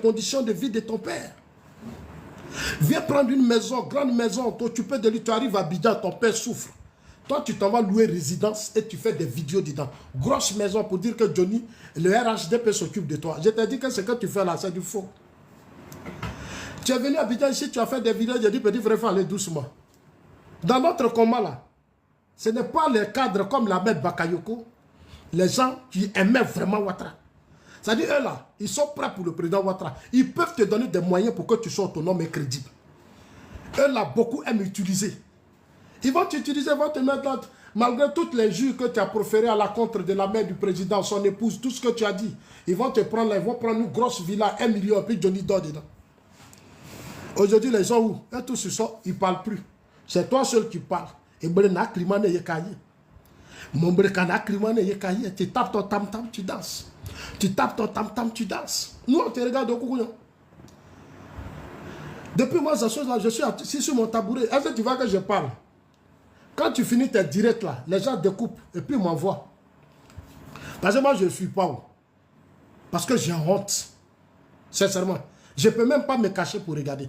conditions de vie de ton père. Viens prendre une maison, grande maison, t'occuper de lui, tu arrives à Abidjan, ton père souffre. Toi, tu t'en vas louer résidence et tu fais des vidéos dedans. Grosse maison pour dire que Johnny, le RHDP s'occupe de toi. Je t'ai dit que ce que tu fais là, c'est du faux. Tu es venu à Abidjan ici, tu as fait des vidéos, j'ai dit, petit frère, faut aller doucement. Dans notre combat là, ce n'est pas les cadres comme l'Ahmed Bakayoko, les gens qui aimaient vraiment Ouattara. C'est-à-dire, eux là, ils sont prêts pour le président Ouattara. Ils peuvent te donner des moyens pour que tu sois autonome et crédible. Eux là, beaucoup aiment utiliser. Ils vont t'utiliser, vont te mettre là, malgré toutes les jures que tu as proférées à la contre de la mère du président, son épouse, tout ce que tu as dit. Ils vont te prendre là, ils vont prendre une grosse villa, 1 million, et puis Johnny dort dedans. Aujourd'hui, les gens où et tous ils ne parlent plus. C'est toi seul qui parles. Et tu tapes ton tam-tam, tu danses. Tu tapes ton tam-tam, tu danses. Nous, on te regarde au coucou. Depuis moi, je suis assis sur mon tabouret. Est-ce que tu vois que je parle? Quand tu finis tes directs là, les gens découpent et puis m'envoient. Parce que moi, je ne suis pas où. Parce que j'ai honte. Sincèrement. Je ne peux même pas me cacher pour regarder.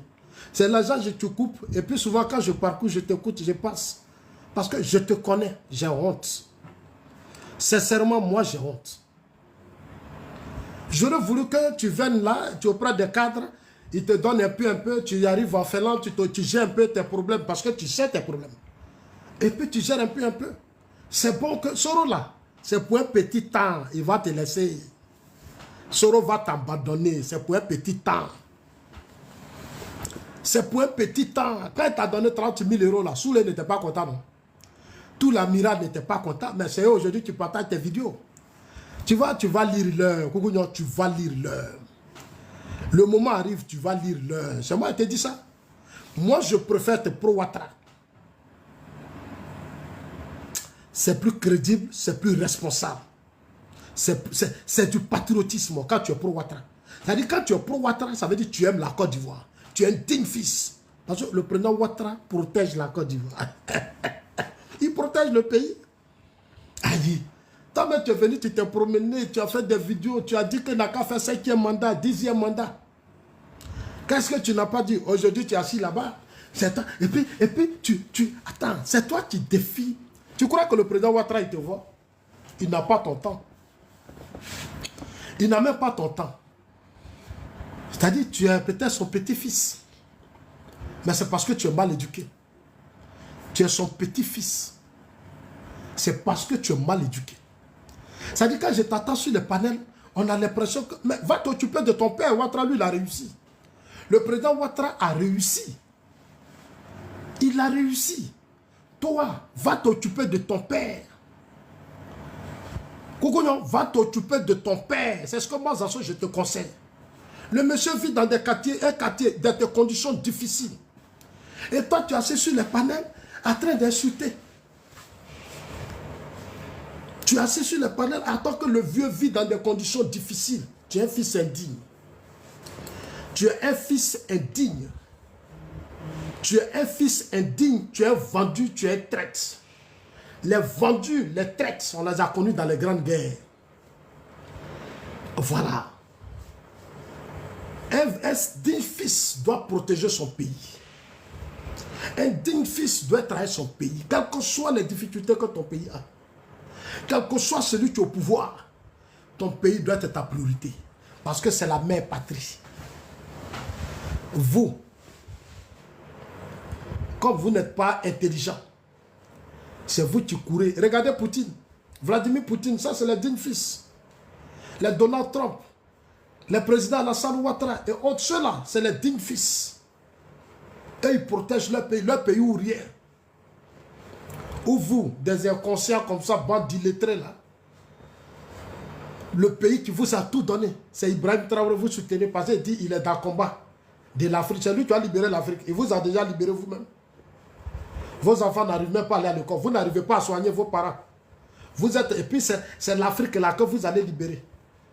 C'est l'argent, je te coupe. Et puis souvent, quand je parcours, je t'écoute, je passe. Parce que je te connais, j'ai honte. Sincèrement, moi, j'ai honte. J'aurais voulu que tu viennes là, tu auprès des cadres, ils te donnent un peu, tu y arrives en Finlande, tu gères un peu tes problèmes, parce que tu sais tes problèmes. Et puis tu gères un peu. C'est bon que Soro là, c'est pour un petit temps, il va te laisser. Soro va t'abandonner, c'est pour un petit temps. C'est pour un petit temps. Quand il t'a donné 30 000 euros là, Soulé n'était pas content. Non? Tout l'amiral n'était pas content, mais c'est aujourd'hui que tu partages tes vidéos. Tu vas lire l'heure. Tu vas lire l'heure. Le moment arrive, tu vas lire l'heure. C'est moi qui t'ai dit ça. Moi, je préfère te pro-Ouattara. C'est plus crédible, c'est plus responsable. C'est du patriotisme quand tu es pro-Ouattara. C'est-à-dire quand tu es pro-Ouattara, ça veut dire que tu aimes la Côte d'Ivoire. Tu es un digne fils. Parce que le président Ouattara protège la Côte d'Ivoire. Il protège le pays. Aïe. Toi, tu es venu, tu t'es promené, tu as fait des vidéos, tu as dit que Naka fait 5e mandat, 10e mandat. Qu'est-ce que tu n'as pas dit? Aujourd'hui, tu es assis là-bas. Et puis, attends, c'est toi qui défies. Tu crois que le président Ouattara, il te voit? Il n'a pas ton temps. Il n'a même pas ton temps. C'est-à-dire, tu es peut-être son petit-fils. Mais c'est parce que tu es mal éduqué. Tu es son petit-fils. C'est parce que tu es mal éduqué. C'est-à-dire, quand je t'attends sur les panels, on a l'impression que... Mais va t'occuper de ton père. Ouattara, lui, il a réussi. Le président Ouattara a réussi. Il a réussi. Toi, va t'occuper de ton père. Koukouyon, va t'occuper de ton père. C'est ce que moi, Zasso, je te conseille. Le monsieur vit dans des quartiers, dans des conditions difficiles. Et toi, tu es assis sur les panels en train d'insulter. Tu es assis sur les panels, attends que le vieux vit dans des conditions difficiles. Tu es un fils indigne. Tu es un fils indigne. Tu es un fils indigne, tu es vendu, tu es traite. Les vendus, les traites, on les a connus dans les grandes guerres. Voilà. Un digne fils doit protéger son pays. Un digne fils doit trahir son pays. Quelles que soient les difficultés que ton pays a. Quel que soit celui qui est au pouvoir, ton pays doit être ta priorité. Parce que c'est la mère patrie. Vous, comme vous n'êtes pas intelligent, c'est vous qui courez. Regardez Poutine. Vladimir Poutine, ça c'est le digne fils. Les Donald Trump, les présidents Alassane Ouattara et autres, ceux-là, c'est les dignes fils. Et ils protègent leur pays ou rien. Ou vous, des inconscients comme ça, bande d'illettrés là. Le pays qui vous a tout donné, c'est Ibrahim Traoré, vous soutenez parce qu'il dit qu'il est dans le combat de l'Afrique. C'est lui qui a libéré l'Afrique. Il vous a déjà libéré vous-même. Vos enfants n'arrivent même pas à aller à l'école. Vous n'arrivez pas à soigner vos parents. Vous êtes, et puis c'est l'Afrique là que vous allez libérer.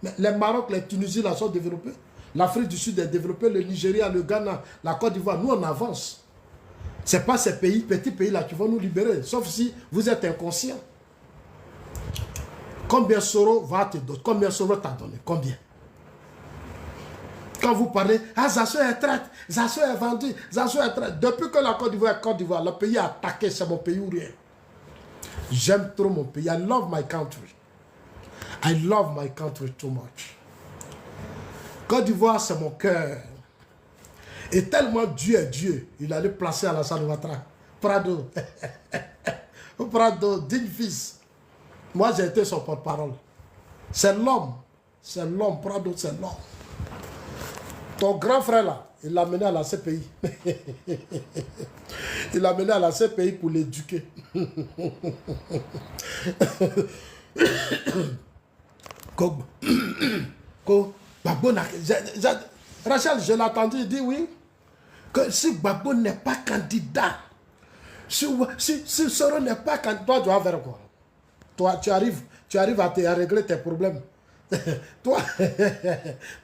Mais les Maroc, les Tunisiens là sont développés. L'Afrique du Sud est développée, le Nigeria, le Ghana, la Côte d'Ivoire. Nous on avance. Ce n'est pas ces pays, petits pays là qui vont nous libérer. Sauf si vous êtes inconscient. Combien Soro va te donner? Combien Soro t'a donné? Combien? Quand vous parlez, ah, Zasso est traite, Zasso est vendu, Zasso est traite. Depuis que la Côte d'Ivoire est Côte d'Ivoire, le pays a attaqué, c'est mon pays ou rien. J'aime trop mon pays. I love my country. I love my country too much. Côte d'Ivoire, c'est mon cœur. Et tellement Dieu est Dieu, il allait placer Alassane Ouattara. Prado. Prado, digne fils. Moi, j'ai été son porte-parole. C'est l'homme. C'est l'homme. Prado, c'est l'homme. Ton grand frère là, il l'a mené à la CPI. Il l'a mené à la CPI pour l'éduquer. Rachel, je l'ai entendu, il dit oui, que si Gbagbo n'est pas candidat, si Soro n'est pas candidat, toi tu vas faire quoi? Toi, tu arrives à régler tes problèmes.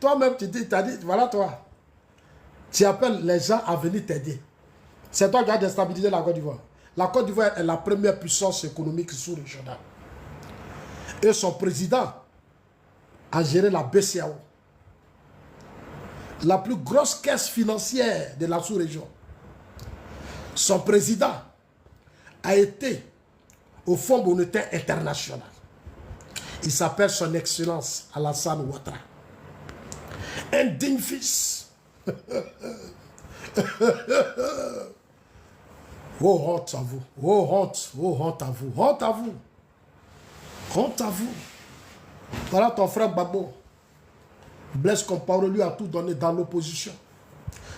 Toi-même, tu dis, voilà toi. Tu appelles les gens à venir t'aider. C'est toi qui as déstabilisé la Côte d'Ivoire. La Côte d'Ivoire est la première puissance économique sous-régionale. Et son président a géré la BCAO. La plus grosse caisse financière de la sous-région. Son président a été au Fonds monétaire international. Il s'appelle son Excellence Alassane Ouattara. Un digne fils. Oh, honte à vous. Oh, honte à vous. Honte à vous. Honte à vous. Voilà ton frère Gbagbo. Blaise Compaoré lui a tout donné dans l'opposition.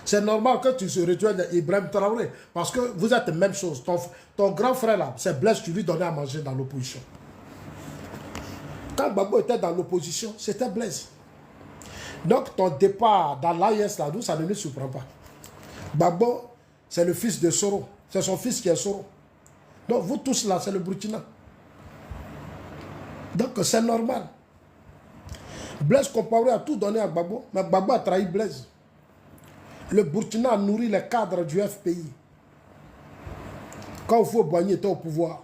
C'est normal que tu se rejoignes Ibrahim Traoré. Parce que vous êtes la même chose. Ton grand frère là, c'est Blaise qui lui donnait à manger dans l'opposition. Quand Gbagbo était dans l'opposition, c'était Blaise. Donc ton départ dans l'AIS là, ça ne nous surprend pas. Gbagbo, c'est le fils de Soro. C'est son fils qui est Soro. Donc vous tous là, c'est le Burkina. Donc c'est normal. Blaise Compaoré a tout donné à Gbagbo, mais Gbagbo a trahi Blaise. Le Burkina a nourri les cadres du FPI. Quand Houphouët-Boigny était au pouvoir,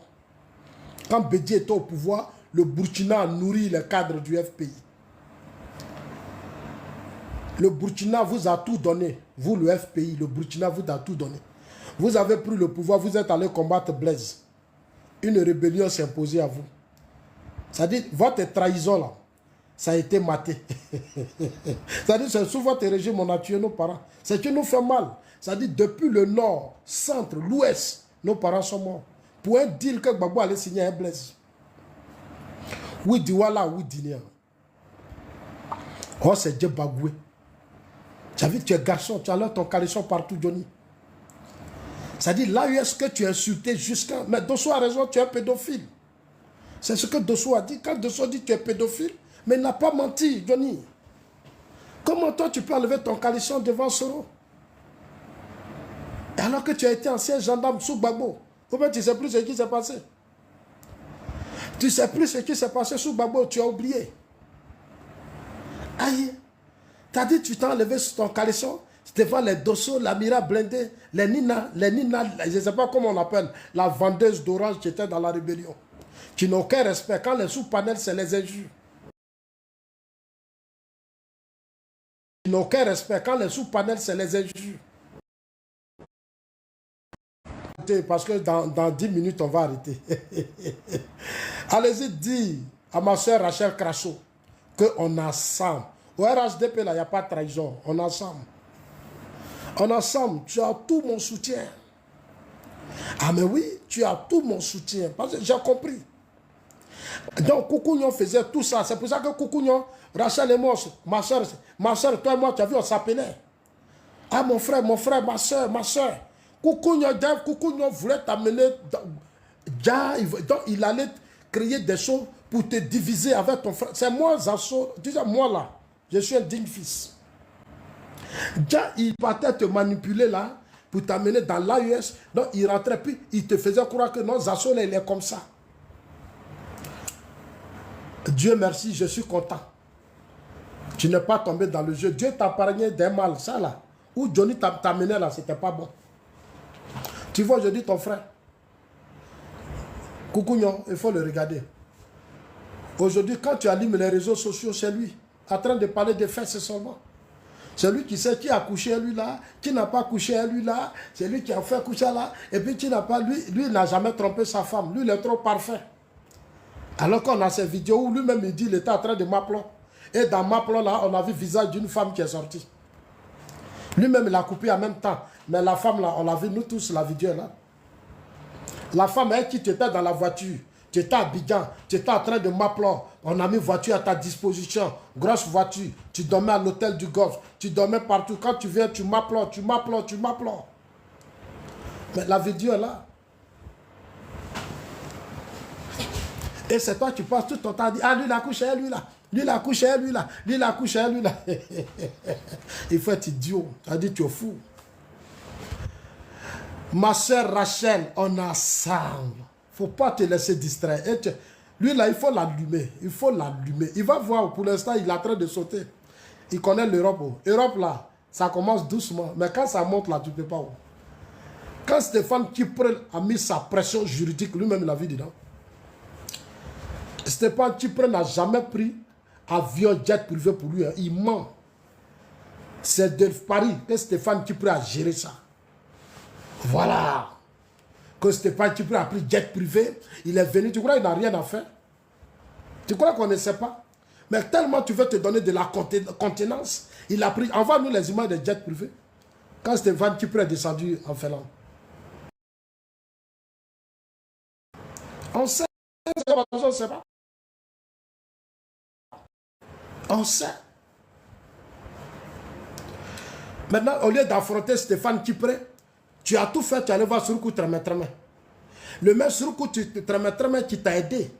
quand Bédié était au pouvoir, le Burkina a nourri les cadres du FPI. Le Burkina vous a tout donné. Vous, le FPI, le Burkina vous a tout donné. Vous avez pris le pouvoir, vous êtes allé combattre Blaise. Une rébellion s'est imposée à vous. C'est-à-dire, votre trahison là, ça a été maté. C'est-à-dire, c'est sous votre régime, on a tué nos parents. C'est que nous fait mal. C'est-à-dire, depuis le nord, centre, l'ouest, nos parents sont morts. Pour un deal que Gbagbo allait signer à Blaise. Oui, Diwala, oui, Dinia. Oh, c'est Dieu Bagoué. Tu as vu, tu es garçon, tu as l'air ton caleçon partout, Johnny. C'est-à-dire, là où est-ce que tu es insulté jusqu'à... Mais Dosso a raison, tu es un pédophile. C'est ce que Dosso a dit. Quand Dosso dit que tu es pédophile, mais il n'a pas menti, Johnny. Comment toi, tu peux enlever ton caleçon devant Soro? Alors que tu as été ancien gendarme sous Gbagbo. Comment tu ne sais plus ce qui s'est passé? Tu ne sais plus ce qui s'est passé sous Gbagbo, tu as oublié. Aïe. Tu as dit tu t'es enlevé sur ton caleçon devant les Dosso, la Mira blindée, les Nina, je ne sais pas comment on appelle, la vendeuse d'orange qui était dans la rébellion. Tu n'as aucun respect. Quand les sous-panels, c'est les injures. Tu n'as aucun respect. Quand les sous-panels, c'est les injures. Parce que dans 10 minutes, on va arrêter. Allez-y, dis à ma soeur Rachel Crasso qu'on est ensemble. Au RHDP, là, il n'y a pas de trahison. On est ensemble. On est ensemble. Tu as tout mon soutien. Ah, mais oui, tu as tout mon soutien. Parce que j'ai compris. Donc, Koukounion faisait tout ça. C'est pour ça que Koukounion, Rachel et moi, ma soeur, toi et moi, tu as vu, on s'appelait. Ah, mon frère, ma soeur. Koukounion voulait t'amener. Donc, il allait créer des choses pour te diviser avec ton frère. C'est moi, Zasso. Tu sais, moi là, je suis un digne fils. Déjà, il partait te manipuler là pour t'amener dans l'AUS. Donc, il rentrait, puis il te faisait croire que non, Zasso, là, il est comme ça. Dieu merci, je suis content. Tu n'es pas tombé dans le jeu. Dieu t'a épargné d'un mal, ça là. Où Johnny t'a amené là, c'était pas bon. Tu vois, je dis ton frère. Koukounion, il faut le regarder. Aujourd'hui, quand tu allumes les réseaux sociaux, c'est lui. En train de parler des faits, c'est seulement. Celui qui sait qui a couché à lui là, qui n'a pas couché à lui là, c'est lui qui a fait coucher là, et puis qui n'a pas, lui n'a jamais trompé sa femme, lui il est trop parfait. Alors qu'on a ces vidéos où lui-même il dit il était en train de m'appeler. Et dans m'appeler là, on a vu le visage d'une femme qui est sortie. Lui-même il a coupé en même temps, mais la femme là, on l'a vu nous tous la vidéo là. La femme elle qui était dans la voiture, tu étais à Abidjan, tu étais en train de m'appeler. On a mis voiture à ta disposition, grosse voiture. Tu dormais à l'hôtel du Golfe, tu dormais partout. Quand tu viens, tu m'appelles, tu m'appelles, tu m'appelles. Mais la vidéo est là. Et c'est toi qui passes tout ton temps à dire, ah lui il a couché lui là, lui il a couché lui là, lui il a couché lui là. Il faut être idiot, ça dit tu es fou. Ma soeur Rachel, on est ensemble. Il ne faut pas te laisser distraire. Lui là, il faut l'allumer. Il faut l'allumer. Il va voir, pour l'instant, il est en train de sauter. Il connaît l'Europe. L'Europe là, ça commence doucement. Mais quand ça monte là, tu ne peux pas. Quand Stéphane Tchipré a mis sa pression juridique, lui-même il a vu dedans. Stéphane Tchipré n'a jamais pris avion jet privé pour lui. Hein. Il ment. C'est de Paris que Stéphane Tchipré a géré ça. Voilà. Que Stéphane Tchipré a pris jet privé, il est venu, tu crois qu'il n'a rien à faire? Tu crois qu'on ne sait pas? Mais tellement tu veux te donner de la contenance, il a pris, envoie-nous les images de jet privé. Quand Stéphane Tchipré est descendu en Finlande. On sait, on ne sait pas. On sait. Maintenant, au lieu d'affronter Stéphane Tchipré, tu as tout fait, tu allais voir Suruku Tremé. Le même Suruku Tremé qui t'a aidé,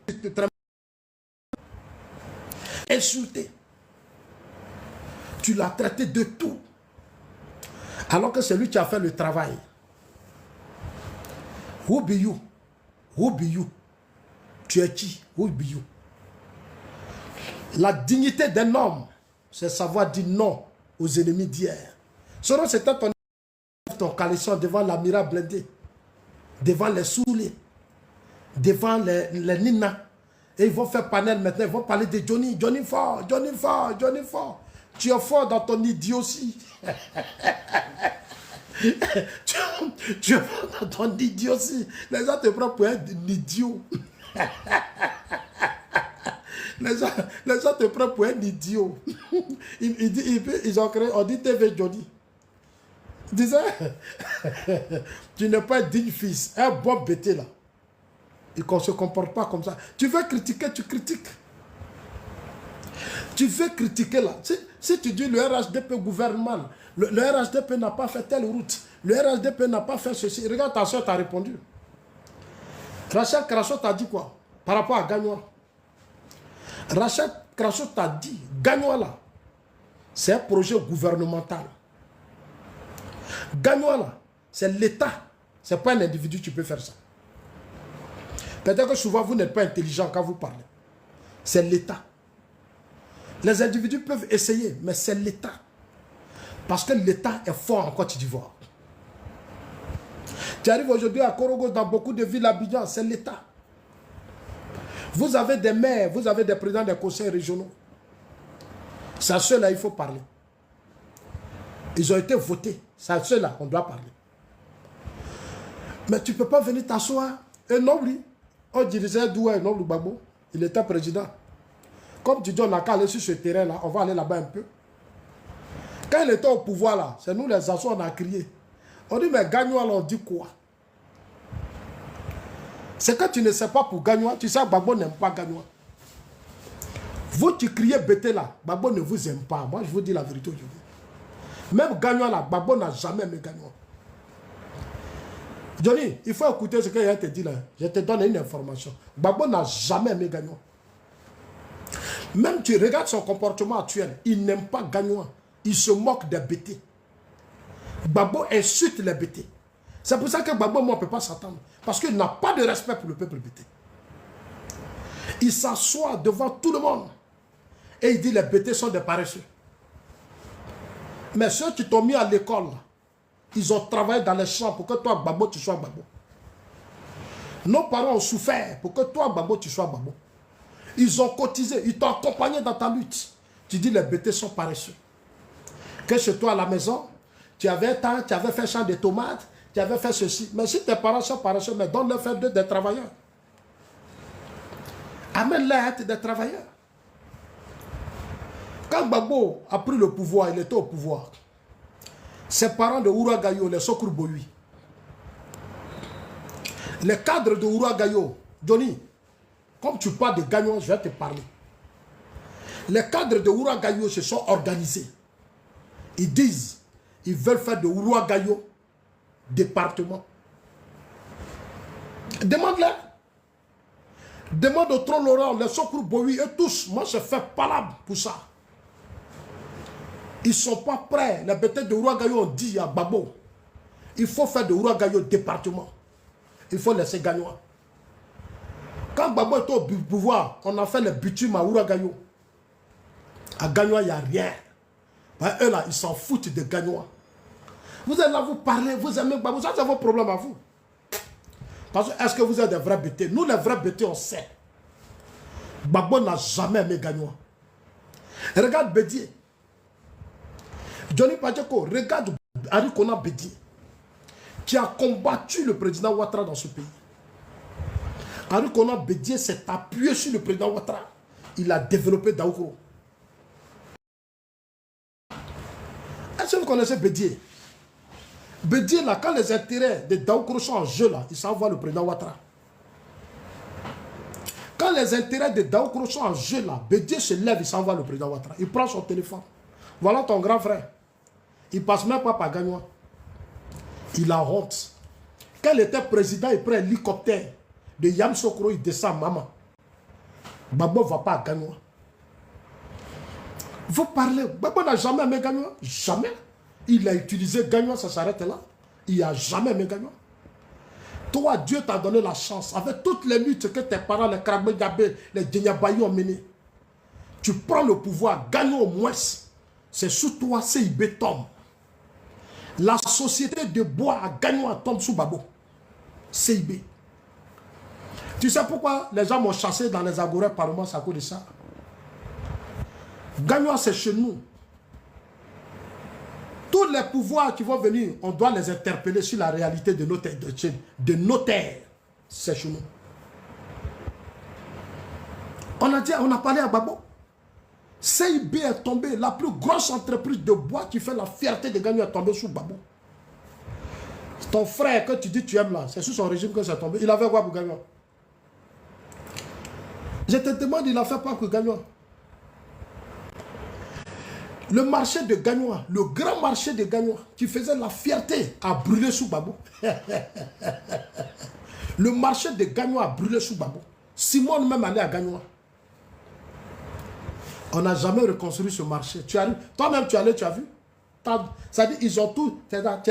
insulté. Tu l'as traité de tout. Alors que c'est lui qui a fait le travail. Who be you? Who be you? Tu es qui? Who be you? La dignité d'un homme, c'est savoir dire non aux ennemis d'hier. Selon c'était ton caleçon devant l'amiral blindé, devant les Soulés, devant les Nina. Et ils vont faire panel maintenant, ils vont parler de Johnny. Johnny fort, Johnny fort, Johnny fort. Tu es fort dans ton idiotie. tu es fort dans ton idiotie. Les gens te prennent pour un idiot. Les gens te prennent pour un idiot. Ils ont créé, on dit TV Johnny. Disait, tu n'es pas un digne fils, un bon bêté là. Et qu'on ne se comporte pas comme ça. Tu veux critiquer, tu critiques. Tu veux critiquer là. Si tu dis le RHDP gouverne mal, le RHDP n'a pas fait telle route, le RHDP n'a pas fait ceci. Regarde, ta soeur t'a répondu. Rachel Krasot t'a dit quoi par rapport à Gagnoa? Rachel Krasot t'a dit, Gagnoa là, c'est un projet gouvernemental. Gagnoa là, c'est l'État. C'est pas un individu qui peut faire ça. Peut-être que souvent vous n'êtes pas intelligent quand vous parlez. C'est l'État. Les individus peuvent essayer, mais c'est l'État. Parce que l'État est fort en Côte d'Ivoire. Tu arrives aujourd'hui à Korogo, dans beaucoup de villes à Abidjan, c'est l'État. Vous avez des maires, vous avez des présidents des conseils régionaux. C'est à ceux-là il faut parler. Ils ont été votés. C'est à ceux-là qu'on doit parler. Mais tu ne peux pas venir t'asseoir. Et non, oui. On dirigeait d'où est Noble Gbagbo. Il était président. Comme tu dis, on n'a qu'à aller sur ce terrain-là. On va aller là-bas un peu. Quand il était au pouvoir, là, c'est nous les assos, on a crié. On dit, mais Gagnoa, on dit quoi? C'est que tu ne sais pas pour Gagnoa. Tu sais que Gbagbo n'aime pas Gagnoa. Vous qui criez bêté là, Gbagbo ne vous aime pas. Moi, je vous dis la vérité aujourd'hui. Même Gagnoa là, Gbagbo n'a jamais aimé Gagnoa. Johnny, il faut écouter ce que je te dis là. Je te donne une information. Gbagbo n'a jamais aimé Gagnoa. Même tu regardes son comportement actuel, il n'aime pas Gagnoa. Il se moque des bêtés. Gbagbo insulte les bêtés. C'est pour ça que Gbagbo, moi, ne peut pas s'attendre. Parce qu'il n'a pas de respect pour le peuple bêté. Il s'assoit devant tout le monde. Et il dit les bêtés sont des paresseux. Mais ceux qui t'ont mis à l'école, ils ont travaillé dans les champs pour que toi, Gbagbo, tu sois Gbagbo. Nos parents ont souffert pour que toi, Gbagbo, tu sois Gbagbo. Ils ont cotisé, ils t'ont accompagné dans ta lutte. Tu dis les bêtés sont paresseux. Que chez toi à la maison, tu avais tant, tu avais fait champ de tomates, tu avais fait ceci. Mais si tes parents sont parachés, mais donne-leur faire des travailleurs. Amène-les à être des travailleurs. Quand Gbagbo a pris le pouvoir, il était au pouvoir. Ses parents de Ouragayo, les Sokuru Boyui, les cadres de Ouragayo, Johnny, comme tu parles de Gagnon, je vais te parler. Les cadres de Ouragayo se sont organisés. Ils disent, ils veulent faire de Ouragayo département. Demande-leur. Demande au Tron Laurent, les Sokuru Boyui et tous. Moi, je fais palabre pour ça. Ils ne sont pas prêts. Les bêtises de Ouragayo ont dit à Babo, il faut faire de Ouragayo département. Il faut laisser Gagnoa. Quand Babo était au pouvoir, on a fait les bitumes à Ouragayo. À Gagnoa, il n'y a rien. Ben, eux là, ils s'en foutent de Gagnoa. Vous allez là, vous parler, vous aimez Babo, ça c'est vos problèmes à vous. Parce que est-ce que vous êtes des vrais bêtés? Nous, les vrais bêtés, on sait. Babo n'a jamais aimé Gagnoa. Regarde Bédier. Johnny Padjeko, regarde Arikona Bédier, qui a combattu le président Ouattara dans ce pays. Arikona Bédier s'est appuyé sur le président Ouattara. Il a développé Daoukro. Est-ce que vous connaissez Bédier? Bédier, là, quand les intérêts de Daoukro sont en jeu, là, il s'envoie le président Ouattara. Quand les intérêts de Daoukro sont en jeu, là, Bédier se lève, il s'envoie le président Ouattara. Il prend son téléphone. Voilà ton grand frère. Il ne passe même pas par Gagnoa. Il a honte. Quand il était président, il prend un hélicoptère de Yamsokro, il descend maman. Babo ne va pas à Gagnoa. Vous parlez. Babo n'a jamais aimé Gagnoa. Jamais. Il a utilisé Gagnoa, ça s'arrête là. Il n'a jamais aimé Gagnoa. Toi, Dieu t'a donné la chance. Avec toutes les luttes que tes parents, les Krabbe Gabé, les Djenyabayi ont menées. Tu prends le pouvoir, Gagnoa au moins. C'est sous toi, CIB tombe. La société de bois à Gagnoa tombe sous Babo. CIB. Tu sais pourquoi les gens m'ont chassé dans les agorés parlements à cause de ça? Gagnoa, c'est chez nous. Tous les pouvoirs qui vont venir, on doit les interpeller sur la réalité de nos terres. C'est chez nous. On a parlé à Babo. CIB est tombé, la plus grosse entreprise de bois qui fait la fierté de Gagnoa est tombée sous Babo. Ton frère que tu dis tu aimes là, c'est sous son régime que c'est tombé. Il avait quoi pour Gagnoa? Je te demande, il a fait quoi pour Gagnoa? Le marché de Gagnoa, le grand marché de Gagnoa, qui faisait la fierté, a brûlé sous Babo. Le marché de Gagnoa a brûlé sous Babo. Simone même allait à Gagnoa. On n'a jamais reconstruit ce marché. Tu arrives, toi-même tu allais, tu as vu. Ça dit, ils ont tout. Tu es là.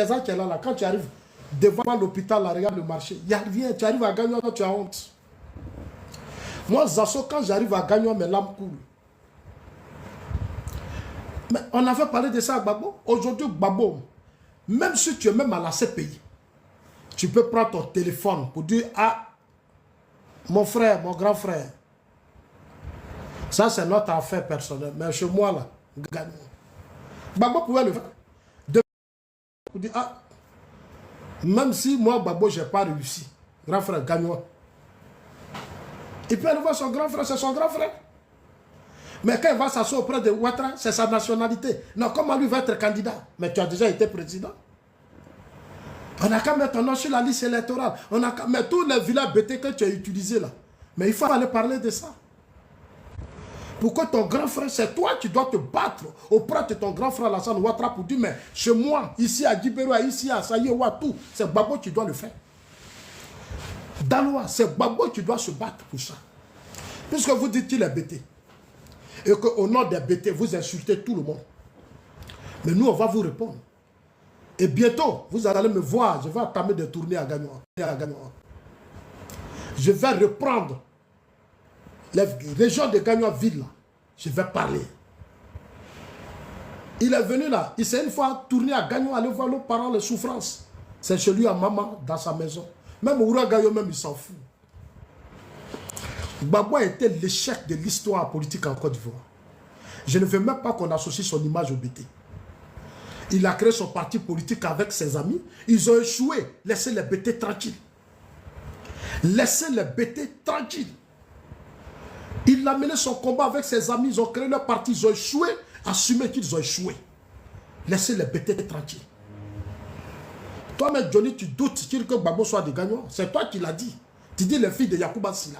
Quand tu arrives devant l'hôpital, là, regarde le marché. Il n'y a rien. Tu arrives à Gagnoa, tu as honte. Moi, Zasso, quand j'arrive à Gagnoa, mes larmes coulent. Mais on avait parlé de ça à Gbagbo. Aujourd'hui, Gbagbo, même si tu es même à la CPI, tu peux prendre ton téléphone pour dire, ah, mon frère, mon grand frère, ça c'est notre affaire personnelle. Mais chez moi, là, Gbagbo pouvait le faire. Pour dire, ah, même si moi, Gbagbo, je n'ai pas réussi, grand frère, Gagnoa. Il peut aller voir son grand frère, c'est son grand frère. Mais quand il va s'asseoir auprès de Ouattara, c'est sa nationalité. Non, comment lui va être candidat? Mais tu as déjà été président. On n'a qu'à mettre ton nom sur la liste électorale. On a qu'à mettre tous les villas bêtés que tu as utilisés là. Mais il faut aller parler de ça. Pourquoi ton grand frère, c'est toi qui dois te battre auprès de ton grand frère Alassane Ouattara pour dire, mais chez moi, ici à Djibéroua, ici à Saye Ouattou, c'est Gbagbo qui doit le faire. Daloa, c'est Gbagbo qui doit se battre pour ça. Puisque vous dites qu'il est bêté. Et qu'au nom des bêtés, vous insultez tout le monde. Mais nous, on va vous répondre. Et bientôt, vous allez me voir, je vais entamer des tournées à Gagnoa. Je vais reprendre les régions de Gagnoa ville là. Je vais parler. Il est venu là, il s'est une fois tourné à Gagnoa, aller voir nos parents, les souffrances. C'est chez lui à maman, dans sa maison. Même Ouragayo, même il s'en fout. Gbagbo a été l'échec de l'histoire politique en Côte d'Ivoire. Je ne veux même pas qu'on associe son image au BT. Il a créé son parti politique avec ses amis. Ils ont échoué. Laissez les bêtés tranquilles. Laissez les bêtés tranquilles. Il a mené son combat avec ses amis. Ils ont créé leur parti. Ils ont échoué. Assumez qu'ils ont échoué. Laissez les bêtés tranquilles. Toi-même, Johnny, tu doutes que Gbagbo soit des gagnants. C'est toi qui l'as dit. Tu dis les filles de Yacouba Silla.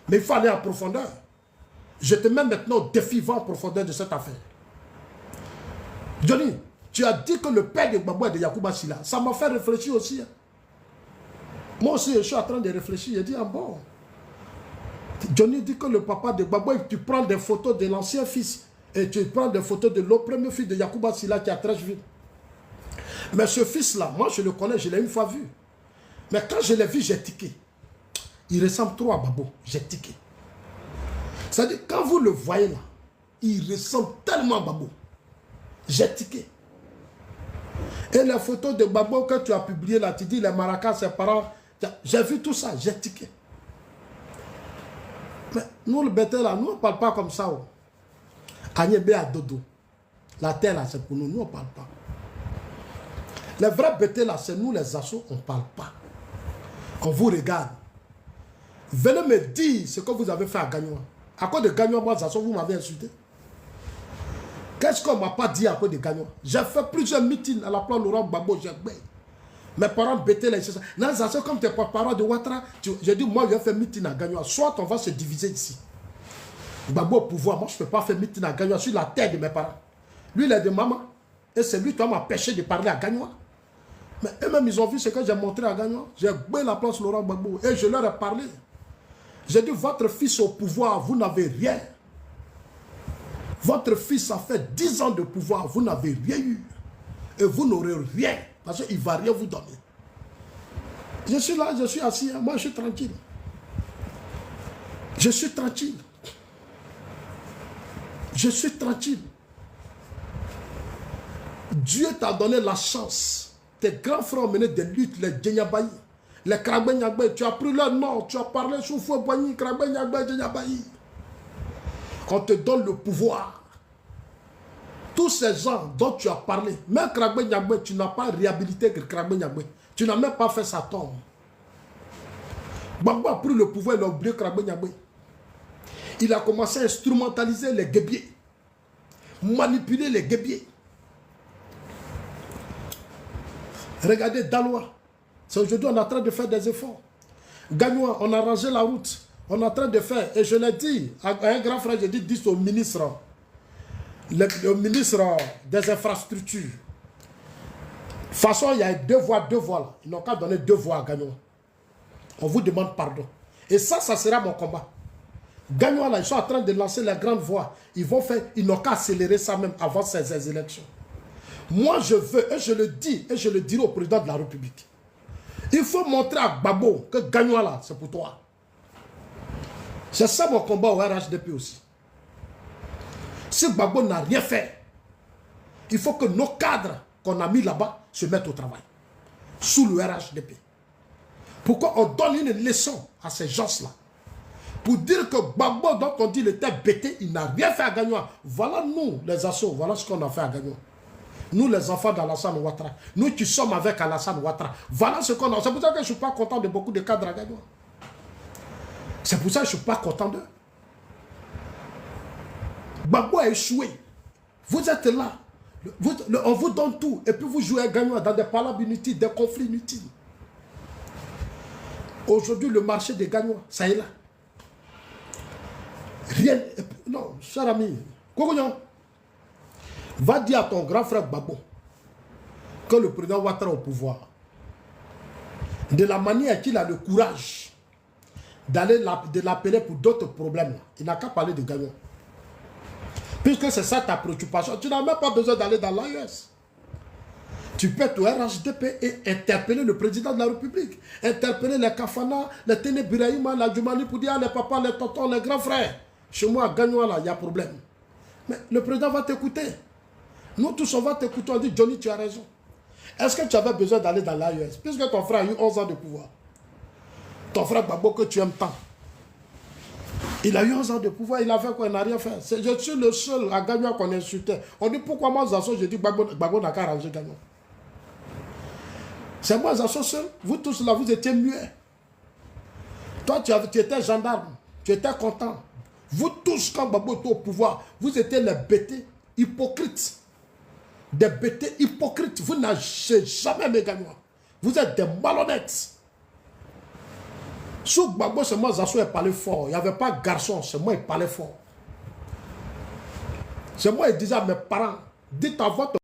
Mais il faut aller en profondeur. Je te mets maintenant au défi, va en profondeur de cette affaire. Johnny, tu as dit que le père de Gbagbo est de Yacouba Silla. Ça m'a fait réfléchir aussi. Hein. Moi aussi, je suis en train de réfléchir. Je dis, ah bon. Johnny dit que le papa de Gbagbo, tu prends des photos de l'ancien fils et tu prends des photos de l'autre premier fils de Yacouba Silla qui a Trècheville. Mais ce fils-là, moi je le connais, je l'ai une fois vu. Mais quand je l'ai vu, j'ai tiqué. Il ressemble trop à Gbagbo. J'ai tiqué. C'est-à-dire, quand vous le voyez là, il ressemble tellement à Gbagbo. J'ai tiqué. Et les photos de Gbagbo que tu as publiées là, tu dis les maracas, ses parents, j'ai vu tout ça, j'ai tiqué. Mais nous, le bête là, nous on ne parle pas comme ça. Oh. Agnébé à dodo. La terre là, c'est pour nous, nous on ne parle pas. Les vrais bêtes là, c'est nous les assos, on ne parle pas. On vous regarde. Venez me dire ce que vous avez fait à Gagnoa. À cause de Gagnoa, moi, les assos, vous m'avez insulté. Qu'est-ce qu'on ne m'a pas dit à cause de Gagnoa? J'ai fait plusieurs meetings à la place Laurent Gbagbo, j'ai gagné. Mes parents bêtaient là, c'est ça. Dans les assos, comme tes parents de Ouattara, j'ai dit, moi, je vais faire meeting à Gagnoa. Soit on va se diviser ici. Gbagbo au pouvoir, moi, je ne peux pas faire meeting à Gagnoa sur la terre de mes parents. Lui, il est de maman. Et c'est lui qui m'a empêché de parler à Gagnoa. Mais eux-mêmes, ils ont vu ce que j'ai montré à Gagnoa. J'ai gagné la place Laurent Gbagbo. Et je leur ai parlé. J'ai dit, votre fils au pouvoir, vous n'avez rien. Votre fils a fait 10 ans de pouvoir, vous n'avez rien eu. Et vous n'aurez rien. Parce qu'il ne va rien vous donner. Je suis là, je suis assis. Moi, je suis tranquille. Je suis tranquille. Je suis tranquille. Dieu t'a donné la chance. Tes grands frères ont mené des luttes, les Djenyabayi, les Krabé Nyagbe. Tu as pris leur nom, tu as parlé sous Foué Boigny, Krabé Nyagbe, Djenyabayi. On te donne le pouvoir. Tous ces gens dont tu as parlé, même Krabé Nyagbe, tu n'as pas réhabilité Krabé Nyagbe. Tu n'as même pas fait sa tombe. Gbagbo a pris le pouvoir, il a oublié Krabé Nyagbe. Il a commencé à instrumentaliser les guébiers, manipuler les guébiers. Regardez Daloa. C'est aujourd'hui on est en train de faire des efforts. Gagnoa, on a rangé la route. On est en train de faire. Et je l'ai dit à un grand frère, j'ai dit, dis au ministre, le ministre des infrastructures. De toute façon, il y a deux voies là. Ils n'ont qu'à donner 2 voies à Gagnoa. On vous demande pardon. Et ça sera mon combat. Gagnoa, là, ils sont en train de lancer les grandes voies. Ils n'ont qu'à accélérer ça même avant ces élections. Moi, je veux, et je le dis, et je le dirai au président de la République. Il faut montrer à Gbagbo que Gagnoa là, c'est pour toi. C'est ça mon combat au RHDP aussi. Si Gbagbo n'a rien fait, il faut que nos cadres qu'on a mis là-bas se mettent au travail. Sous le RHDP. Pourquoi on donne une leçon à ces gens-là? Pour dire que Gbagbo, dont on dit qu'il était bêté, il n'a rien fait à Gagnoa. Voilà nous, les assos, voilà ce qu'on a fait à Gagnoa. Nous, les enfants d'Alassane Ouattara, nous qui sommes avec Alassane Ouattara, voilà ce qu'on a. C'est pour ça que je ne suis pas content de beaucoup de cadres à Gagnoa. C'est pour ça que je ne suis pas content d'eux. Gbagbo a échoué. Vous êtes là. On vous donne tout. Et puis vous jouez à Gagnoa dans des palabres inutiles, des conflits inutiles. Aujourd'hui, le marché des Gagnoa, ça est là. Rien. Non, cher ami. Koukounion. Va dire à ton grand frère Gbagbo que le président Ouattara est au pouvoir. De la manière qu'il a le courage de l'appeler pour d'autres problèmes. Il n'a qu'à parler de Gagnoa. Puisque c'est ça ta préoccupation. Tu n'as même pas besoin d'aller dans l'AES. Tu peux être au RHDP et interpeller le président de la République. Interpeller les Kafana, les Ténébiraïma, la Djoumani pour dire les papas, les tontons, les grands frères. Chez moi, à Gagnoa, là, il y a problème. Mais le président va t'écouter. Nous tous, on va t'écouter, on dit, Johnny, tu as raison. Est-ce que tu avais besoin d'aller dans l'AES? Puisque ton frère a eu 11 ans de pouvoir. Ton frère Gbagbo que tu aimes tant. Il a eu 11 ans de pouvoir, il a fait quoi? Il n'a rien fait. Je suis le seul à gagner qu'on insultait. On dit pourquoi moi, Zasso, je dis Gbagbo n'a qu'à arranger Gagnon. C'est moi, Zasso seul. Vous tous là, vous étiez muets. Toi, tu étais gendarme. Tu étais content. Vous tous, quand Gbagbo était au pouvoir, vous étiez les bêtés hypocrites. Des bêtés hypocrites. Vous n'avez jamais aimé Gagnon. Vous êtes des malhonnêtes. Sous Gbagbo, c'est moi, Zasso, il parlait fort. Il n'y avait pas de garçon, c'est moi, il parlait fort. C'est moi, il disait à mes parents, dites à votre